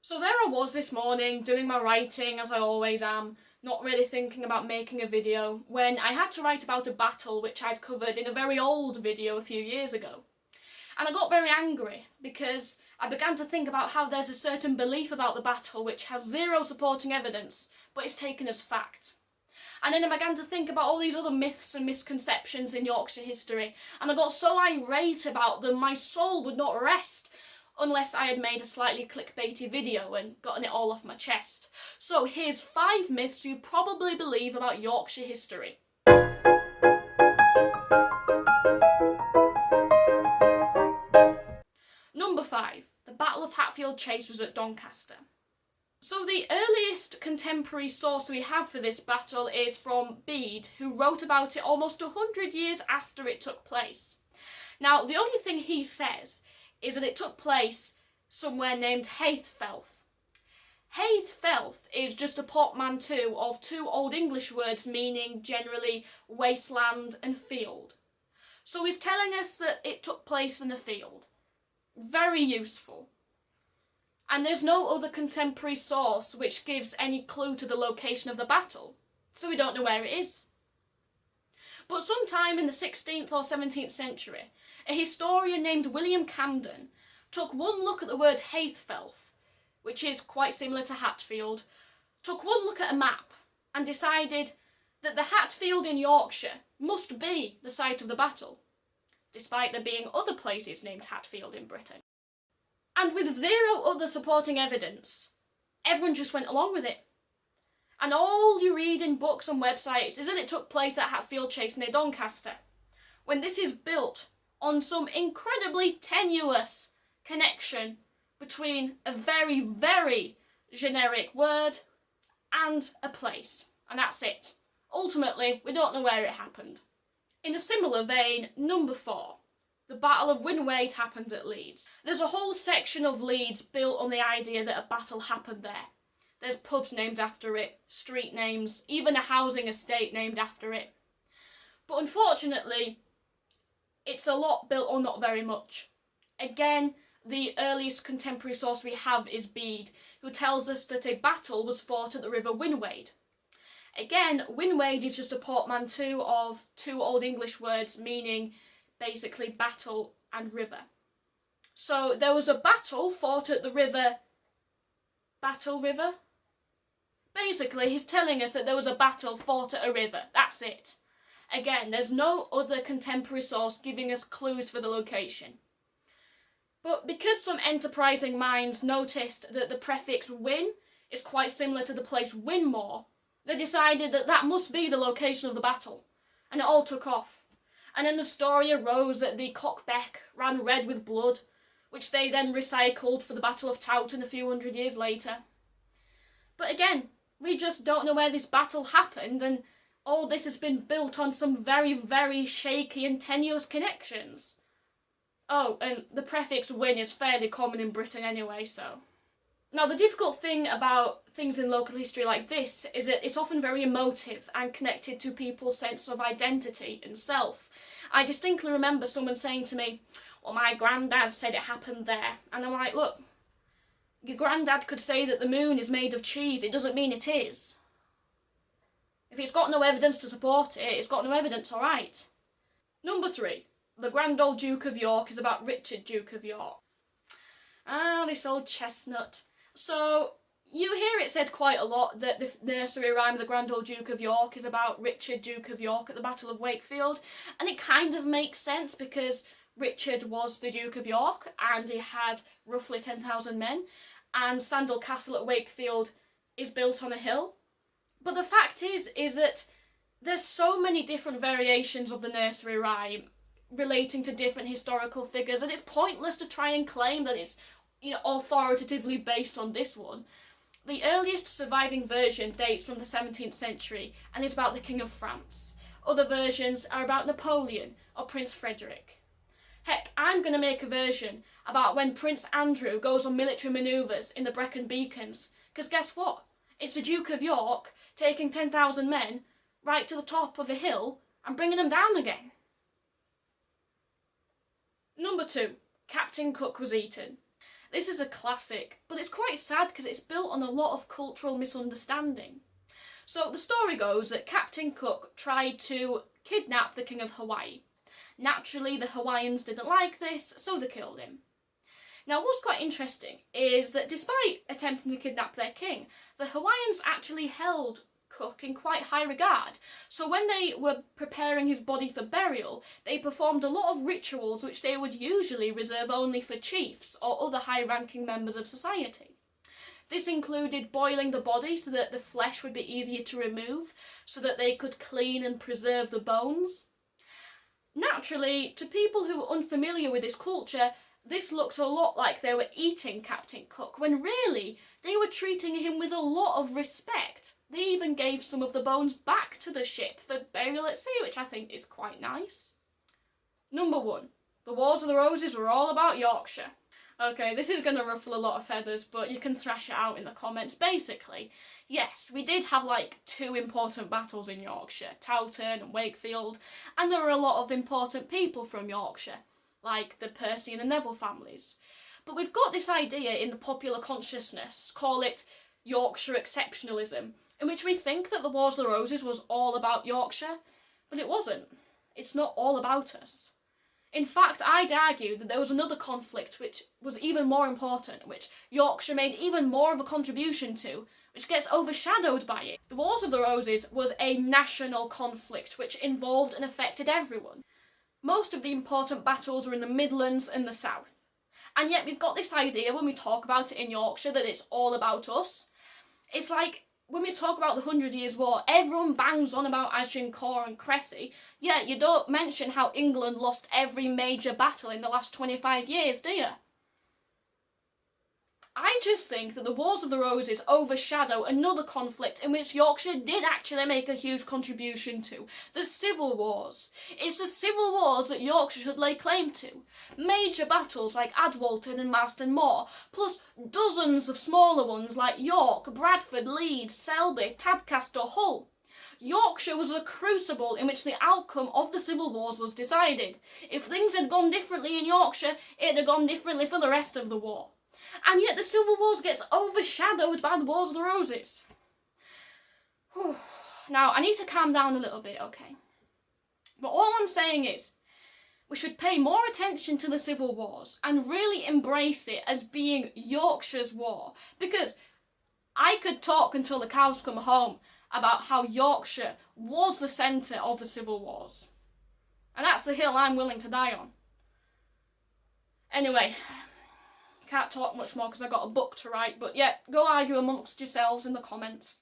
So there I was this morning, doing my writing as I always am, not really thinking about making a video, when I had to write about a battle which I'd covered in a very old video a few years ago. And I got very angry because I began to think about how there's a certain belief about the battle which has zero supporting evidence, but is taken as fact. And then I began to think about all these other myths and misconceptions in Yorkshire history, and I got so irate about them my soul would not rest unless I had made a slightly clickbaity video and gotten it all off my chest. So here's 5 myths you probably believe about Yorkshire history. Number 5. The Battle of Hatfield Chase was at Doncaster. So the earliest contemporary source we have for this battle is from Bede, who wrote about it almost 100 years after it took place. Now, the only thing he says is that it took place somewhere named Hatfield. Hatfield is just a portmanteau of 2 Old English words meaning generally wasteland and field. So he's telling us that it took place in a field. Very useful. And there's no other contemporary source which gives any clue to the location of the battle, so we don't know where it is. But sometime in the 16th or 17th century, a historian named William Camden took one look at the word Hatfield, which is quite similar to Hatfield, took one look at a map and decided that the Hatfield in Yorkshire must be the site of the battle, despite there being other places named Hatfield in Britain. And with zero other supporting evidence, everyone just went along with it. And all you read in books and websites is that it took place at Hatfield Chase near Doncaster, when this is built on some incredibly tenuous connection between a very, very generic word and a place. And that's it. Ultimately, we don't know where it happened. In a similar vein, number 4. The Battle of Winwaide happened at Leeds. There's a whole section of Leeds built on the idea that a battle happened there. There's pubs named after it, street names, even a housing estate named after it. But unfortunately, it's a lot built on not very much. Again, the earliest contemporary source we have is Bede, who tells us that a battle was fought at the River Winwaide. Again, Winwaide is just a portmanteau of 2 Old English words meaning basically battle and river. So there was a battle fought at the river... Battle River? Basically, he's telling us that there was a battle fought at a river. That's it. Again, there's no other contemporary source giving us clues for the location. But because some enterprising minds noticed that the prefix win is quite similar to the place Winmore, they decided that that must be the location of the battle, and it all took off. And then the story arose that the Cockbeck ran red with blood, which they then recycled for the Battle of Towton a few hundred years later. But again, we just don't know where this battle happened, and all this has been built on some very, very shaky and tenuous connections. Oh, and the prefix win is fairly common in Britain anyway, so... Now, the difficult thing about things in local history like this is that it's often very emotive and connected to people's sense of identity and self. I distinctly remember someone saying to me, well, my granddad said it happened there. And I'm like, look, your granddad could say that the moon is made of cheese. It doesn't mean it is. If it's got no evidence to support it, it's got no evidence, all right. Number 3. The Grand Old Duke of York is about Richard, Duke of York. Ah, this old chestnut. So, you hear it said quite a lot that the nursery rhyme The Grand Old Duke of York is about Richard, Duke of York at the Battle of Wakefield, and it kind of makes sense because Richard was the Duke of York and he had roughly 10,000 men, and Sandal Castle at Wakefield is built on a hill. But the fact is that there's so many different variations of the nursery rhyme relating to different historical figures, and it's pointless to try and claim that it's authoritatively based on this one. The earliest surviving version dates from the 17th century and is about the King of France. Other versions are about Napoleon or Prince Frederick. Heck, I'm going to make a version about when Prince Andrew goes on military manoeuvres in the Brecon Beacons, because guess what? It's the Duke of York taking 10,000 men right to the top of a hill and bringing them down again. Number 2. Captain Cook was eaten. This is a classic, but it's quite sad because it's built on a lot of cultural misunderstanding. So the story goes that Captain Cook tried to kidnap the King of Hawaii. Naturally, the Hawaiians didn't like this, so they killed him. Now, what's quite interesting is that despite attempting to kidnap their king, the Hawaiians actually held Cook in quite high regard. So when they were preparing his body for burial, they performed a lot of rituals which they would usually reserve only for chiefs or other high-ranking members of society. This included boiling the body so that the flesh would be easier to remove, so that they could clean and preserve the bones. Naturally, to people who were unfamiliar with this culture, this looked a lot like they were eating Captain Cook, when really they were treating him with a lot of respect. They even gave some of the bones back to the ship for burial at sea, which I think is quite nice. Number 1. The Wars of the Roses were all about Yorkshire. Okay, this is going to ruffle a lot of feathers, but you can thrash it out in the comments. Basically, yes, we did have like 2 important battles in Yorkshire, Towton and Wakefield, and there were a lot of important people from Yorkshire, like the Percy and the Neville families. But we've got this idea in the popular consciousness, call it Yorkshire exceptionalism, in which we think that the Wars of the Roses was all about Yorkshire, but it wasn't. It's not all about us. In fact, I'd argue that there was another conflict which was even more important, which Yorkshire made even more of a contribution to, which gets overshadowed by it. The Wars of the Roses was a national conflict which involved and affected everyone. Most of the important battles were in the Midlands and the South. And yet we've got this idea when we talk about it in Yorkshire that it's all about us. It's like when we talk about the 100 Years' War, everyone bangs on about Agincourt and Cressy, yet you don't mention how England lost every major battle in the last 25 years, do you? I just think that the Wars of the Roses overshadow another conflict in which Yorkshire did actually make a huge contribution to, the Civil Wars. It's the Civil Wars that Yorkshire should lay claim to. Major battles like Adwalton and Marston Moor, plus dozens of smaller ones like York, Bradford, Leeds, Selby, Tadcaster, Hull. Yorkshire was a crucible in which the outcome of the Civil Wars was decided. If things had gone differently in Yorkshire, it'd have gone differently for the rest of the war. And yet the Civil Wars gets overshadowed by the Wars of the Roses. Now, I need to calm down a little bit, okay? But all I'm saying is, we should pay more attention to the Civil Wars and really embrace it as being Yorkshire's war. Because I could talk until the cows come home about how Yorkshire was the centre of the Civil Wars. And that's the hill I'm willing to die on. Anyway, can't talk much more because I've got a book to write, but yeah, go argue amongst yourselves in the comments.